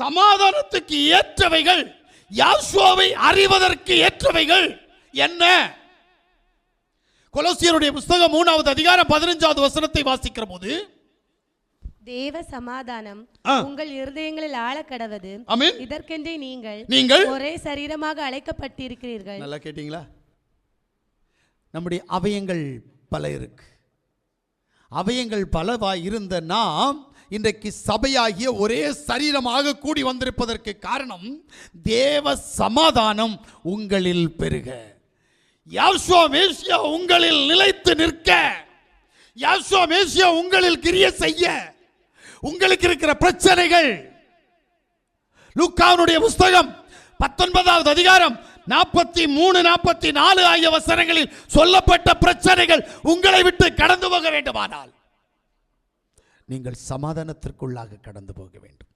சமாதானத்துக்கு ஏற்றவைகள், யோசுவாவை அறிவதற்கு ஏற்றவைகள் என்ன? கொலோசியருடைய புத்தகம் 3வது அதிகாரம் 15வது வசனத்தை வாசிக்கிற போது, தேவ சமாதானம் உங்கள் இருதயங்களில் ஆழ கடவது, இதற்கென்றே நீங்கள் ஒரே சரீரமாக அழைக்கப்பட்டிருக்கிறீர்கள். நல்லா கேட்டீங்களா? நம்முடைய அவயங்கள் பல இருக்கு. அவயங்கள் பலவாய் இருந்த நாம் இன்றைக்கு சபையாகிய ஒரே சரீரமாக கூடி வந்திருப்பதற்கு காரணம் தேவ சமாதானம் உங்களில் பெருக, யோசுவா மேசியா உங்களில் நிலைத்து நிற்க, யோசுவா மேசியா உங்களில் கிரியை செய்ய. உங்களுக்கு இருக்கிற பிரச்சனைகள், லூக்காவுடைய புத்தகம் 19வது அதிகாரம் 43, 44 ஆகிய வசனங்களில் சொல்லப்பட்ட பிரச்சனைகள் உங்களை விட்டு கடந்து போக வேண்டுமானால் நீங்கள் சமாதானத்திற்குள்ளாக கடந்து போக வேண்டும்.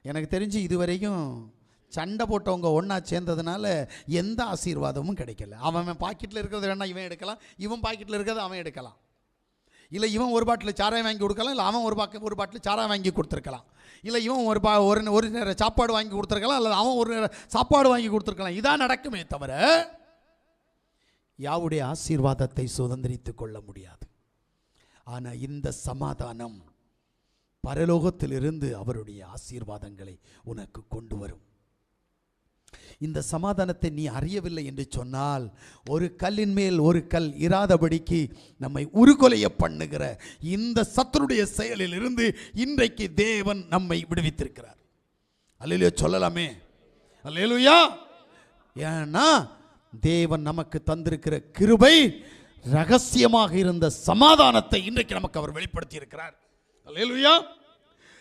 எனக்கு தெரிஞ்சு இதுவரைக்கும் சண்டை போட்டவங்க ஒன்றா சேர்ந்ததுனால எந்த ஆசீர்வாதமும் கிடைக்கல. அவன் பாக்கெட்டில் இருக்கிறது வேணா இவன் எடுக்கலாம், இவன் பாக்கெட்டில் இருக்கிறது அவன் எடுக்கலாம். இல்லை இவன் ஒரு பாட்டில் சாராயம் வாங்கி கொடுக்கலாம், இல்லை அவன் ஒரு பாட்டில் சாராயம் வாங்கி கொடுத்துருக்கலாம். இல்லை இவன் ஒரு நேரம் சாப்பாடு வாங்கி கொடுத்துருக்கலாம், அல்லது அவன் ஒரு நேரம் சாப்பாடு வாங்கி கொடுத்துருக்கலாம். இதான் நடக்குமே தவிர யாவுடைய ஆசீர்வாதத்தை சுதந்திரித்துக் கொள்ள முடியாது. ஆனால் இந்த சமாதானம் பரலோகத்திலிருந்து அவருடைய ஆசீர்வாதங்களை உனக்கு கொண்டு வரும். இந்த சமாதானத்தை நீ அறியவில்லை என்று சொன்னால் ஒரு கல்லின் மேல் ஒரு கல் இராதபடிக்கு நம்மை உருகொலைய பண்ணுகிற இந்த சத்துருடைய செயலில் இருந்து இன்றைக்கு தேவன் நம்மை விடுவித்திருக்கிறார். அல்லேலூயா சொல்லலாமே, அல்லேலூயா. ஏன்னா தேவன் நமக்கு தந்திருக்கிற கிருபை ரகசியமாக இருந்த சமாதானத்தை இன்றைக்கு நமக்கு அவர் வெளிப்படுத்தி இருக்கிறார். அல்லேலூயா.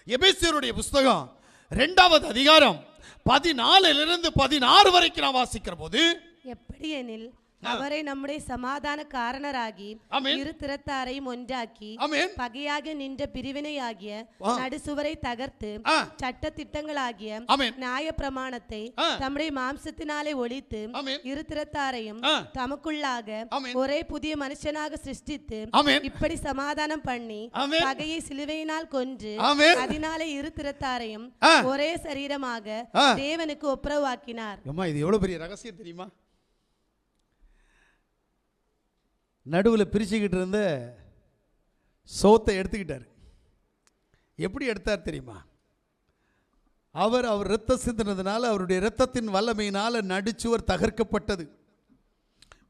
எபேசியருடைய புத்தகம் 2வது அதிகாரம் 14 16 வரைக்கும் நான் வாசிக்கிற போது, எப்படி எனில் அவரை நம்முடைய சமாதான காரணராகி இரு திறத்தாரையும் ஒன்றாக்கி பகையாக நின்ற பிரிவினையாகிய நடுசுவரை தகர்த்து சட்ட திட்டங்களாகிய நியாய பிரமாணத்தை தம்முடைய மாம்சத்தினாலே ஒழித்து இரு திறத்தாரையும் தமக்குள்ளாக ஒரே புதிய மனுஷனாக சிருஷ்டித்து இப்படி சமாதானம் பண்ணி பகையை சிலுவையினால் கொன்று அதனாலே இரு திறத்தாரையும் ஒரே சரீரமாக தேவனுக்கு ஒப்புரவாக்கினார். இது எவ்வளவு பெரிய ரகசியம் தெரியுமா? நடுவில் பிரிச்சுக்கிட்டு இருந்த சோத்தை எடுத்துக்கிட்டார். எப்படி எடுத்தார் தெரியுமா? அவர் இரத்தம் சிந்தினதுனால, அவருடைய இரத்தத்தின் வல்லமையினால நடுச்சுவர் தகர்க்கப்பட்டது.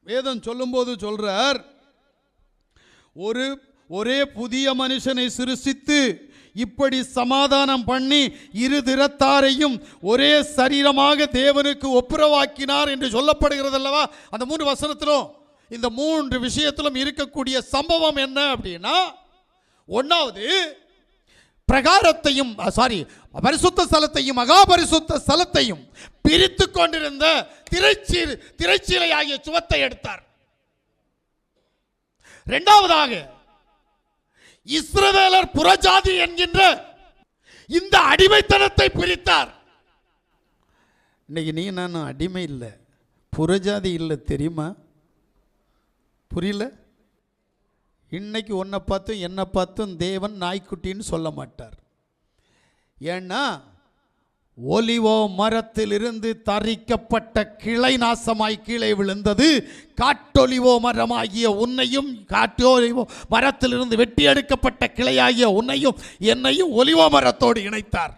வேதம் சொல்லும்போது சொல்றார், ஒரே புதிய மனுஷனை சிருஷ்டித்து இப்படி சமாதானம் பண்ணி இரு திறத்தாரையும் ஒரே சரீரமாக தேவனுக்கு ஒப்புரவாக்கினார் என்று சொல்லப்படுகிறது அல்லவா? அந்த 3 வசனத்திலும் இந்த 3 விஷயத்திலும் இருக்கக்கூடிய சம்பவம் என்ன அப்படின்னா, ஒன்றாவது பிரகாரத்தையும் பரிசுத்த ஸ்தலத்தையும் மகா பரிசுத்த ஸ்தலத்தையும் பிரித்து கொண்டிருந்த திரைச்சீலை ஆகிய சுவத்தை எடுத்தார். இரண்டாவதாக இஸ்ரவேலர் புறஜாதி என்கின்ற இந்த அடிமைத்தனத்தை பிரித்தார். இன்னைக்கு நீ நான் அடிமை இல்லை, புறஜாதி இல்லை, தெரியுமா? புரியல? இன்னைக்கு உன்னை பார்த்தும் என்னை பார்த்தும் தேவன் நாய்க்குட்டின்னு சொல்ல மாட்டார். ஏன்னா ஒலிவோ மரத்திலிருந்து தரிக்கப்பட்ட கிளை நாசமாய் கீழே விழுந்தது. காட்டொலிவோ மரமாகிய உன்னையும், காட்டொலிவோ மரத்திலிருந்து வெட்டி எடுக்கப்பட்ட கிளையாகிய உன்னையும் என்னையும் ஒலிவோ மரத்தோடு இணைத்தார்.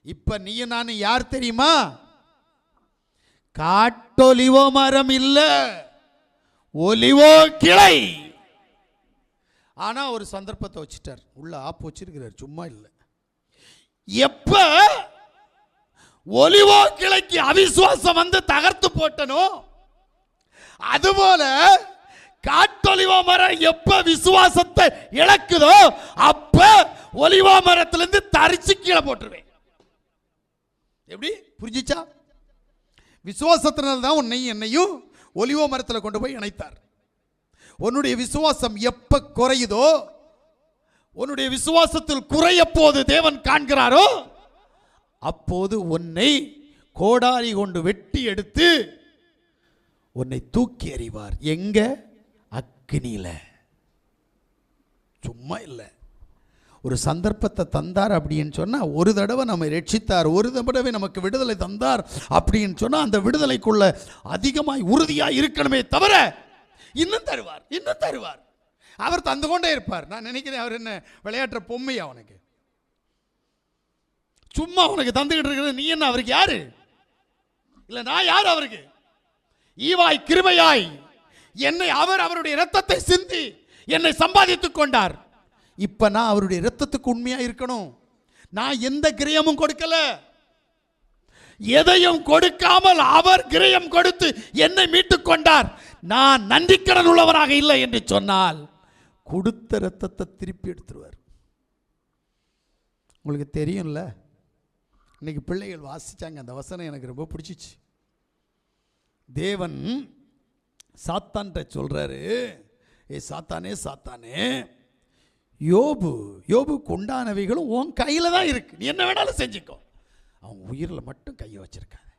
இப்ப நீ நான் யார் தெரியுமா? காட்டொலிவோ மரம் இல்ல, ஒலிவோ கிளை. ஆனா ஒரு சந்தர்ப்பத்தை வச்சுட்டார், உள்ள ஆப்பு வச்சிருக்கிறார், சும்மா இல்லை. எப்ப ஒலிவோ கிளைக்கு அவிசுவாசம் வந்து தகர்த்து போட்டனோ, அதுபோல காட்டொலிவோ மரம் எப்ப விசுவாசத்தை இழக்குதோ அப்ப ஒலிவோ மரத்திலிருந்து தரிச்சு கீழே போட்டுருவேன். எப்படி புரிஞ்சிச்சா? விசுவாசத்தினால்தான் உன்னையும் என்னையும் ஒலிவோ மரத்தில் கொண்டு போய் இணைத்தார். உன்னுடைய விசுவாசம் எப்ப குறையுதோ, உன்னுடைய விசுவாசத்தில் குறைய போது தேவன் காண்கிறாரோ அப்போது உன்னை கோடாரி கொண்டு வெட்டி எடுத்து உன்னை தூக்கி எறிவார். எங்க? அக்கினியில. சும்மா இல்லை. ஒரு சந்தர்ப்பத்தை தந்தார் அப்படின்னு சொன்னால், ஒரு தடவை நம்மை ரட்சித்தார், ஒரு தடவை நமக்கு விடுதலை தந்தார் அப்படின்னு சொன்னால், அந்த விடுதலைக்குள்ள அதிகமாய் உறுதியாக இருக்கணுமே தவிர இன்னும் தருவார், இன்னும் தருவார். அவர் தந்து கொண்டே இருப்பார். நான் நினைக்கிறேன் அவர் என்ன விளையாட்டுற பொம்மையா அவனுக்கு? சும்மா உனக்கு தந்துகிட்டு இருக்கிறது. நீ என்ன அவருக்கு யாரு? இல்லை நான் யார் அவருக்கு? ஈவாய் கிருபையாய் என்னை அவருடைய இரத்தத்தை சிந்தி என்னை சம்பாதித்துக் கொண்டார். இப்ப நான் அவருடைய இரத்தத்துக்கு உண்மையா இருக்கணும். நான் எந்த கிரயமும் கொடுக்கல, எதையும் கொடுக்காமல் அவர் கிரயம் கொடுத்து என்னை மீட்டுக் கொண்டார். நான் நன்றிக்கடன் உள்ளவராக இல்லை என்று சொன்னால் கொடுத்த இரத்தத்தை திருப்பி எடுத்துருவார். உங்களுக்கு தெரியும்ல, இன்னைக்கு பிள்ளைகள் வாசிச்சாங்க அந்த வசனம், எனக்கு ரொம்ப பிடிச்சிச்சு. தேவன் சாத்தான்கிட்ட சொல்றாரு, ஏ சாத்தானே சாத்தானே, யோபுக்கு உண்டானவைகளும் உன் கையில தான் இருக்கு, நீ என்ன வேணாலும் செஞ்சுக்கோ, அவன் உயிரில மட்டும் கையை வச்சிருக்காத.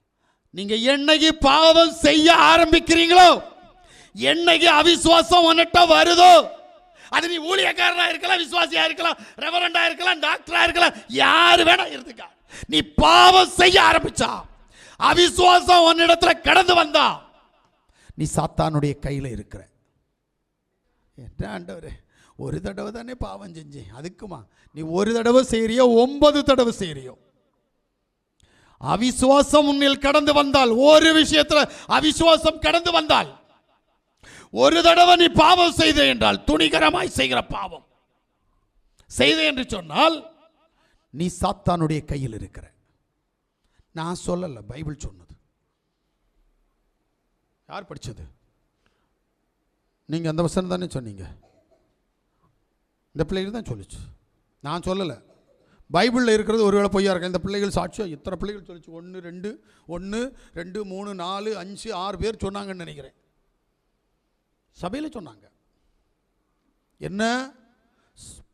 நீங்க என்னைக்கு பாவம் செய்ய ஆரம்பிக்கிறீங்களோ, என்னைக்கு அவிசுவாசம் உன்னிட்ட வருதோ, அது நீ ஊழியக்காரனா இருக்கலாம், விசுவாசியா இருக்கலாம், ரெவரண்டா இருக்கலாம், டாக்டரா இருக்கலாம், யாரு வேணா இருந்துக்கா, நீ பாவம் செய்ய ஆரம்பிச்சா, அவிசுவாசம் உன்னிடத்துல கடந்து வந்தா, நீ சாத்தானுடைய கையில இருக்கிற. என்ன ஆண்டவரே, ஒரு தடவை தானே பாவம் செஞ்சேன், அதுக்குமா நீ ஒரு தடவை செய்யறியோ 9 தடவை செய்யறியோ? அவிசுவாசம் உன்னில் கடந்து வந்தால், ஒரு விஷயத்துல அவிசுவாசம் கடந்து வந்தால், ஒரு தடவை நீ பாவம் செய்த என்றால், துணிகரமாய் செய்கிற பாவம் செய்த என்று சொன்னால், நீ சாத்தானுடைய கையில் இருக்கிற. நான் சொல்லல, பைபிள் சொன்னது. யார் படிச்சது? நீங்க அந்த வசனம் தானே சொன்னீங்க. இந்த பிள்ளைகள் தான் சொல்லிச்சு, நான் சொல்லலை. பைபிளில் இருக்கிறது ஒருவேளை பொய்யா இருக்க. இந்த பிள்ளைகள் சாட்சியம் இத்தனை பிள்ளைகள் சொல்லிச்சு. 1 2 3 4 5 6 பேர் சொன்னாங்கன்னு நினைக்கிறேன். சபையில் சொன்னாங்க. என்ன?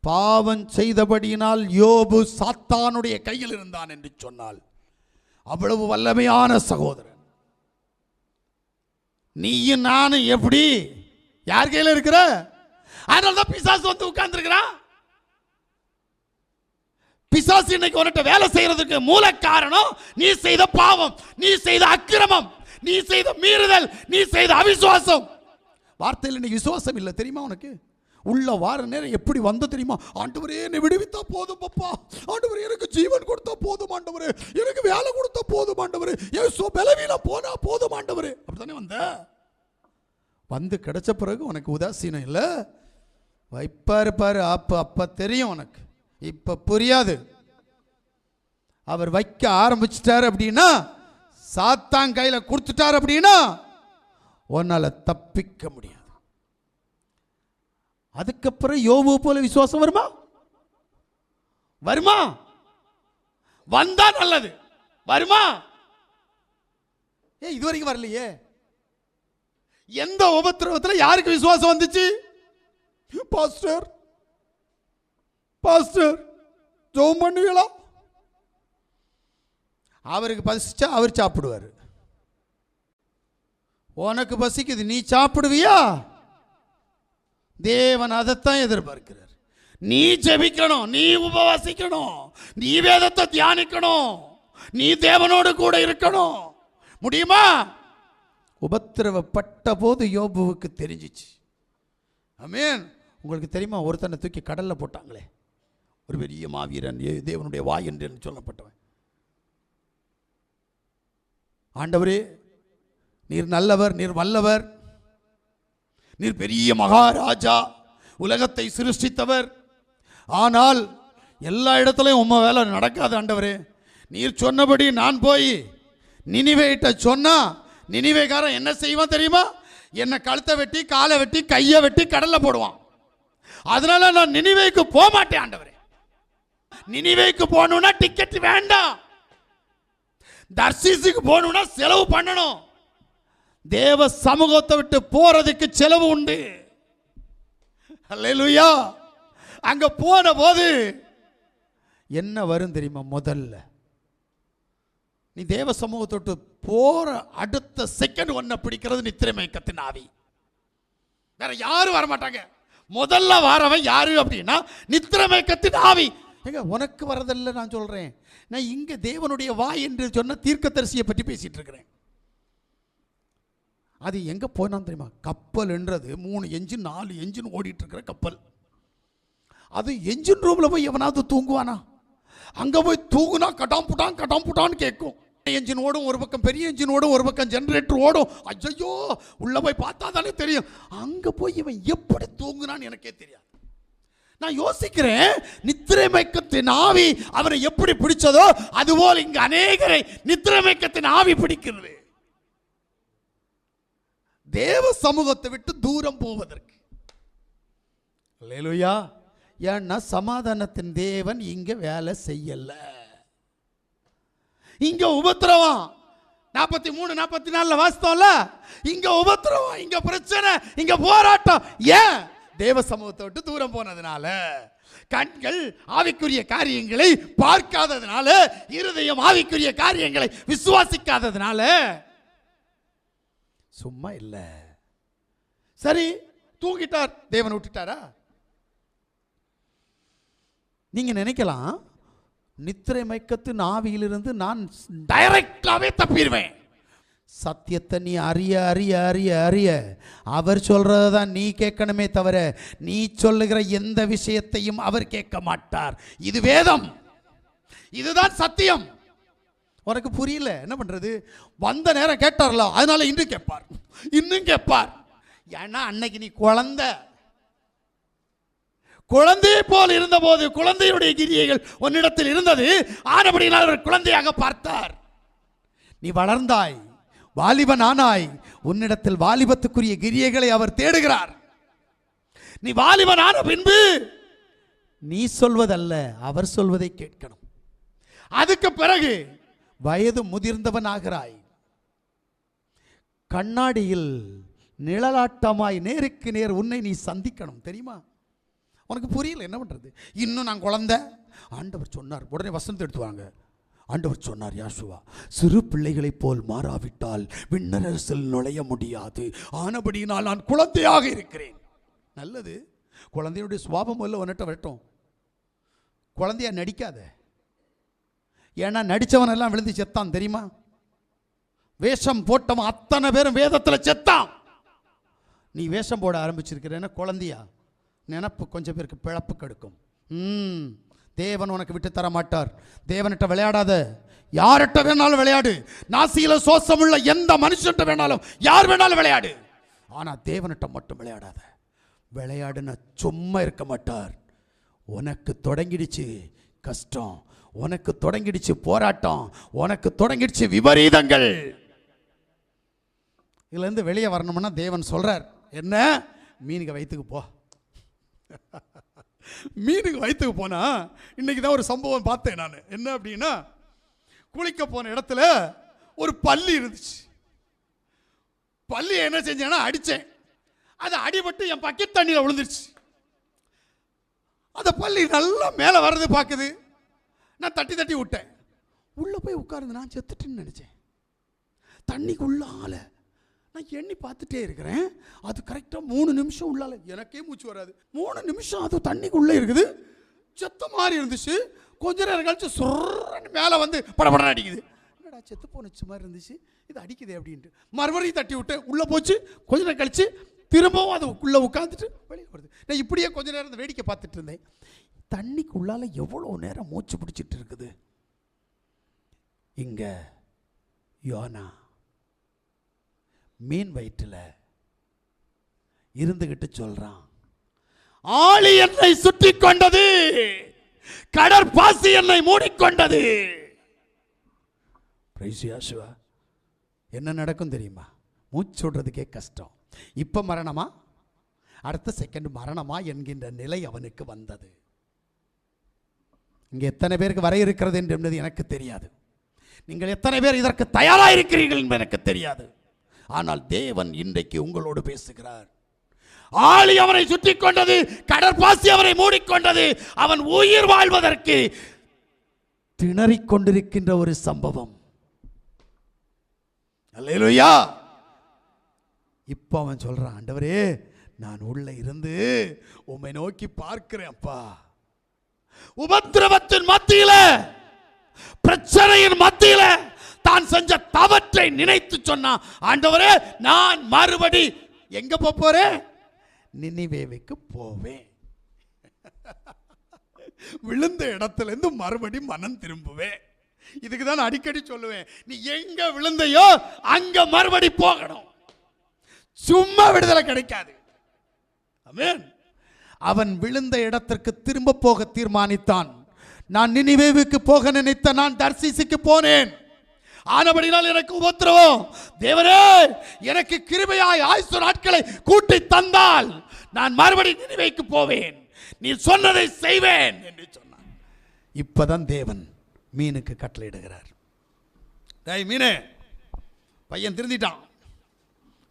பாவம் செய்தபடியினால் யோபு சாத்தானுடைய கையில் இருந்தான் என்று சொன்னால், அவ்வளவு வல்லமையான சகோதரன். நீயும் நானும் எப்படி யார் கையில் இருக்கிற? அதனால்தான் பிசாசு வந்து உட்கார்ந்து இருக்கிறான். பிசாசு இன்னைக்கு உன்கிட்ட வேலை செய்யறதுக்கு மூல காரணம் நீ செய்த பாவம், நீ செய்த அக்கிரமம், நீ செய்த மீறுதல், நீ செய்த அவிசுவாசம். வார்த்தையில் இன்னைக்கு விசுவாசம் இல்லை தெரியுமா உனக்கு? உள்ள வார நேரம் எப்படி வந்து தெரியுமா? ஆண்டவரே என்னை விடுவித்தா போதும் அப்பா, ஆண்டவரே எனக்கு ஜீவன் கொடுத்தா போதும் ஆண்டவரே, எனக்கு வேலை கொடுத்தா போதும் ஆண்டவரே, ஏசோ பலவீனா போனா போதும் ஆண்டவரே. அப்படித்தானே வந்து கிடைச்ச பிறகு உனக்கு உதாசீனம் இல்லை, வைப்பாரு பாரு, அப்ப தெரியும் உனக்கு. இப்ப புரியாது. அவர் வைக்க ஆரம்பிச்சிட்டார் அப்படின்னா, சாத்தான் கையில கொடுத்துட்டார் அப்படின்னா உன்னால தப்பிக்க முடியாது. அதுக்கப்புறம் யோபு போல விசுவாசம் வருமா? வருமா? வந்தா நல்லது. வருமா? இதுவரைக்கும் வரலையே. எந்த உபத்திரவத்தில் யாருக்கு விசுவாசம் வந்துச்சு? பாஸ்டர் ஜெபம் பண்ணுவீங்களா? அவருக்கு பசிச்சா அவர் சாப்பிடுவார். உனக்கு பசிக்குது, நீ சாப்பிடுவியா? தேவன் அதைத்தான் எதிர்பார்க்கிறார். நீ ஜெபிக்கணும், நீ உபவாசிக்கணும், நீ வேதத்தை தியானிக்கணும், நீ தேவனோடு கூட இருக்கணும். முடியுமா? உபத்திரவப்பட்ட போது யோபுவுக்கு தெரிஞ்சிச்சு. ஆமென். உங்களுக்கு தெரியுமா, ஒருத்தனை தூக்கி கடல்ல போட்டாங்களே, ஒரு பெரிய மாவீரன், தேவனுடைய வாய் என்று சொல்லப்பட்டவன். ஆண்டவரே நீர் நல்லவர், நீர் வல்லவர், நீர் பெரிய மகாராஜா, உலகத்தை சிருஷ்டித்தவர், ஆனால் எல்லா இடத்துலையும் உம்ம வேலை நடக்காது ஆண்டவரே. நீர் சொன்னபடி நான் போய் நினிவேட்ட சொன்னா, நினிவேக்காரன் என்ன செய்வான் தெரியுமா? என்னை கழுத்தை வெட்டி, காலை வெட்டி, கையை வெட்டி கடல்ல போடுவான். அதனால நான் நினிவேக்கு போக மாட்டேன் ஆண்டவரே. நினிவேக்கு போகணும்னா டிக்கெட் வேண்டாம், தர்சீசுக்கு போகணும்னா செலவு பண்ணணும். தேவ சமூகத்தை விட்டு போறதுக்கு செலவு உண்டு. அல்லேலூயா. அங்க போன போது என்ன வரும் தெரியுமா? முதல்ல நீ தேவ சமூகத்தை விட்டு போற அடுத்த செகண்ட் ஒன்ன பிடிக்கிறது நித்திரை மயக்கத்தின் ஆவி. வேற யாரும் வர மாட்டாங்க. முதல்ல வாரவன் யாரு அப்படின்னா நித்திரை மயக்கத்தின் ஆவி. ஏங்க உனக்கு வரதில்லை நான் சொல்றேன். நான் இங்க தேவனுடைய வாய் என்று சொன்ன தீர்க்கதரிசியை பற்றி பேசிட்டு இருக்கிறேன். அது எங்க போனான்னு தெரியுமா? கப்பல் என்றது 3 என்ஜின் 4 என்ஜின் ஓடிட்டு இருக்கிற கப்பல். அது என்ஜின் ரூம்ல போய் எவனாவது தூங்குவானா? அங்க போய் தூங்குனா கட்டாம் புட்டான்னு கேட்கும். என்ஜின் ஓடும், ஒரு பக்கம் பெரிய என்ஜின் ஓடும், ஒரு பக்கம் ஜெனரேட்டர் ஓடும். ஐயோ, உள்ள போய் பார்த்தா தானே தெரியும். அங்க போய் இவன் எப்படி தூங்குனான்னு எனக்கே தெரியாது. நான் யோசிக்கிறேன், நித்திரை மயக்கத்தின் ஆவி அவரை எப்படி பிடிச்சதோ அதுபோல் இங்கு அநேகரை நித்திரை மயக்கத்தின் ஆவி பிடிக்கிறது. தேவ சமூகத்தை விட்டு தூரம் போவதற்கு. அல்லேலூயா. ஏன்னா சமாதானத்தின் தேவன் இங்க வேலை செய்யல. இங்க உபத்திரவம் 43 44 வாசித்தோம்ல. இங்க உபத்திரவம், இங்க பிரச்சனை, இங்க போராட்டம். ஏன்? தேவ சமூகத்தை விட்டு தூரம் போனதுனால. கண்கள் ஆவிக்குரிய காரியங்களை பார்க்காததுனால, இருதயம் ஆவிக்குரிய காரியங்களை விசுவாசிக்காததுனால. சும்மா இல்ல. சரி, தூங்கிட்டார், தேவன் விட்டுட்டாரா? நீங்க நினைக்கலாம், நித்திரை மயக்கத்தின் ஆவியிலிருந்து நான் டைரக்டாவே தப்பிடுவேன். சத்தியத்தை நீ அறிய அறிய அறிய அறிய அவர் சொல்றதான் நீ கேட்கணுமே தவிர நீ சொல்லுகிற எந்த விஷயத்தையும் அவர் கேட்க மாட்டார். இது வேதம், இதுதான் சத்தியம். உனக்கு புரியல, என்ன பண்றது? வந்த நேரம் கேட்டார்ல, அதனால இன்னும் கேட்பார், இன்னும் கேட்பார். ஏன்னா அன்னைக்கு நீ குழந்தை போல் இருந்தபோது குழந்தையுடைய கிரியைகள் உன்னிடத்தில் இருந்தது. ஆனபடியால் அவர் குழந்தையாக பார்த்தார். நீ வளர்ந்தாய், வாலிபன் ஆனாய், உன்னிடத்தில் வாலிபத்துக்குரிய கிரியைகளை அவர் தேடுகிறார். நீ வாலிபன் ஆன பின்பு நீ சொல்வதல்ல, அவர் சொல்வதை கேட்கணும். அதுக்கு பிறகு வயது முதிர்ந்தவன் ஆகிறாய். கண்ணாடியில் நிழலாட்டமாய் நேருக்கு நேர் உன்னை நீ சந்திக்கணும். தெரியுமா? உனக்கு புரியல, என்ன பண்றது? இன்னும் நான் குழந்தை. ஆண்டவர் சொன்னார், உடனே வசனத்தை எடுத்துவாங்க. ஆண்டவர் சொன்னார், யாசுவா, சிறு பிள்ளைகளைப் போல் மாறாவிட்டால் விண்ணரசில் நுழைய முடியாது. ஆனபடியினால் நான் குழந்தையாக இருக்கிறேன். நல்லது, குழந்தையுடைய சுவாபம் இல்லை உன்னிட்ட வரட்டும். குழந்தையா நடிக்காத. ஏன்னா நடித்தவன் எல்லாம் விழுந்து செத்தான், தெரியுமா? வேஷம் போட்டவன் அத்தனை பேரும் வேதத்தில் செத்தான். நீ வேஷம் போட ஆரம்பிச்சிருக்கிறேன்னா குழந்தையா? நினப்பு கொஞ்சம் பேருக்கு பிழப்பு கெடுக்கும். தேவன் உனக்கு விட்டு தர மாட்டார். தேவன்கிட்ட விளையாடாத. யார்கிட்ட வேணாலும் விளையாடு. நாசியில சோசமுள்ள எந்த மனுஷன்ட்ட வேணாலும், யார் வேணாலும் விளையாடு. ஆனா தேவன்கிட்ட மட்டும் விளையாடாத. விளையாடுன சும்மா இருக்க மாட்டார். உனக்கு தொடங்கிடுச்சு கஷ்டம், உனக்கு தொடங்கிடுச்சு போராட்டம், உனக்கு தொடங்கிடுச்சு விபரீதங்கள். இதுல இருந்து வெளியே வரணும்னா தேவன் சொல்றார், என்ன? மீனுக்கு வயிற்றுக்கு போ. மீனுக்கு வயிற்றுக்கு போனா, இன்னைக்கு தான் ஒரு சம்பவம் பார்த்தேன் நான். என்ன அப்படின்னா, குளிக்க போன இடத்துல ஒரு பல்லி இருந்துச்சு. பல்லி என்ன செஞ்சேன்னா அடிச்சேன். அது அடிபட்டு என் பக்கெட் தண்ணியில் விழுந்துருச்சு. அந்த பல்லி நல்லா மேலே வர்றது பார்க்குது. நான் தட்டி தட்டி விட்டேன். உள்ள போய் உட்கார்ந்து நான் செத்துட்டேன்னு நினைச்சேன். தண்ணிக்குள்ள ஆள நான் எண்ணி பார்த்துட்டே இருக்கிறேன். அது கரெக்டாக 3 நிமிஷம் உள்ளால, எனக்கே மூச்சு வராது. 3 நிமிஷம் அது தண்ணிக்குள்ளே இருக்குது. செத்த மாதிரி இருந்துச்சு. கொஞ்ச நேரம் கழிச்சு சொல்றன்னு மேலே வந்து படபடம் அடிக்குது. என்னடா செத்து போனச்சு மாதிரி இருந்துச்சு, இது அடிக்குது அப்படின்ட்டு மறுபடியும் தட்டி விட்டு உள்ளே போச்சு. கொஞ்ச நேரம் கழிச்சு திரும்பவும் அது உள்ளே உட்காந்துட்டு வெளியே வருது. நான் இப்படியே கொஞ்ச நேரம் வேடிக்கை பார்த்துட்டு இருந்தேன். தண்ணிக்குள்ளால எவ்வளோ நேரம் மூச்சு பிடிச்சிட்டு இருக்குது. இங்க யோனா மீன் வயிற்றுல இருந்துகிட்டு சொல்றான், ஆளி என்னை சுற்றி கொண்டது, கடற்பாசி என்னை மூடிக்கொண்டது. என்ன நடக்கும் தெரியுமா? மூச்சு விடுறதுக்கே கஷ்டம். இப்ப மரணமா, அடுத்த செகண்ட் மரணமா என்கின்ற நிலை அவனுக்கு வந்தது. இங்க எத்தனை பேருக்கு வர இருக்கிறது என்பது எனக்கு தெரியாது. நீங்கள் எத்தனை பேர் இதற்கு தயாராக இருக்கிறீர்கள் என்பது எனக்கு தெரியாது. ஆனால் தேவன் இன்றைக்கு உங்களோடு பேசுகிறார். ஆளி அவனை சுற்றி கொண்டது, கடற்பாசி அவனை மூடிக்கொண்டது. அவன் உயிர் வாழ்வதற்கு திணறிக் கொண்டிருக்கின்ற ஒரு சம்பவம். அல்லேலூயா. இப்போ அவன் சொல்றான், ஆண்டவரே நான் உள்ள இருந்து உம்மை நோக்கி பார்க்கிறேன் அப்பா. உபத்திரவத்தின் மத்தியில, பிரச்சனையின் மத்தியில தான் செஞ்ச தவற்றை நினைத்து சொன்னா, ஆண்டவரே நான் மறுபடி எங்க போறேன்? நினிவேவுக்கு போவேன். விழுந்த இடத்துல இருந்து மறுபடி மனம் திரும்புவேன். இதுக்கு தான் அடிக்கடி சொல்லுவேன், நீ எங்க விழுந்தையோ அங்க மறுபடி போகணும். சும்மா விடுதலை கிடைக்காது. ஆமென். அவன் விழுந்த இடத்திற்கு திரும்ப போக தீர்மானித்தான். நான் நினிவேவுக்கு போக நினைத்த நான் தர்சீசுக்கு போனேன். ஆனபடினால் எனக்கு உபத்திரவம். தேவனே, எனக்கு கிருபையாய் ஆயுசு நாட்களை கூட்டி தந்தால் நான் மறுபடி நினிவேக்கு போவேன், நீ சொன்னதை செய்வேன் என்று சொன்னான். இப்பதான் தேவன் மீனுக்கு கட்டளையிடுகிறார். டேய் மீனே, பையன் திருந்திட்டான்,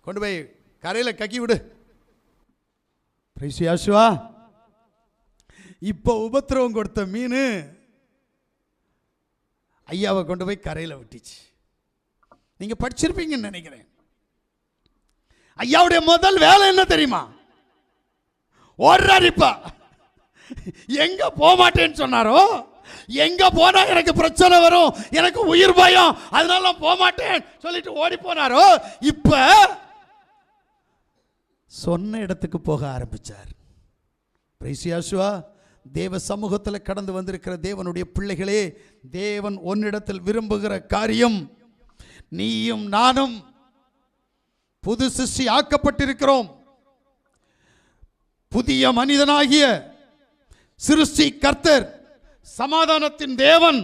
கொண்டு போய் கரையில் கக்கி விடு. பிரைசியாசுவா, இப்போ உபத்திரவம் கொடுத்த மீன் ஐயாவை கொண்டு போய் கரையில் விட்டுச்சு. நீங்க படிச்சிருப்பீங்கன்னு நினைக்கிறேன். ஐயாவுடைய முதல் வேலை என்ன தெரியுமா? ஓடுறாரிப்பா. எங்க போக மாட்டேன்னு சொன்னாரோ, எங்க போனா எனக்கு பிரச்சனை வரும், எனக்கு உயிர் பயம், அதனால போக மாட்டேன் சொல்லிட்டு ஓடி போனாரோ, இப்ப சொன்ன இடத்துக்கு போக ஆரம்பிச்சார். பிரைசியாசுவா, தேவ சமூகத்தில் கடந்து வந்திருக்கிற தேவனுடைய பிள்ளைகளே, தேவன் உன்னிடத்தில் விரும்புகிற காரியம், நீயும் நானும் புது சிருஷ்டி ஆக்கப்பட்டிருக்கிறோம். புதிய மனிதனாகிய சிருஷ்டி கர்த்தர், சமாதானத்தின் தேவன்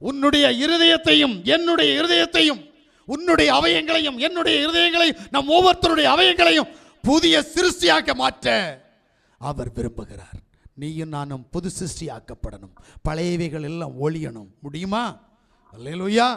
உன்னுடைய இருதயத்தையும் என்னுடைய இருதயத்தையும், உன்னுடைய அவயங்களையும் என்னுடைய இருதயங்களையும், நம் ஒவ்வொருத்தருடைய அவயங்களையும் புதிய சிருஷ்டியாக்க மாற்ற அவர் விரும்புகிறார். நீயும் நானும் புது சிருஷ்டியாக்கப்படணும். பழையவைகள் எல்லாம் ஒழியணும். முடியுமா? அல்லேலூயா.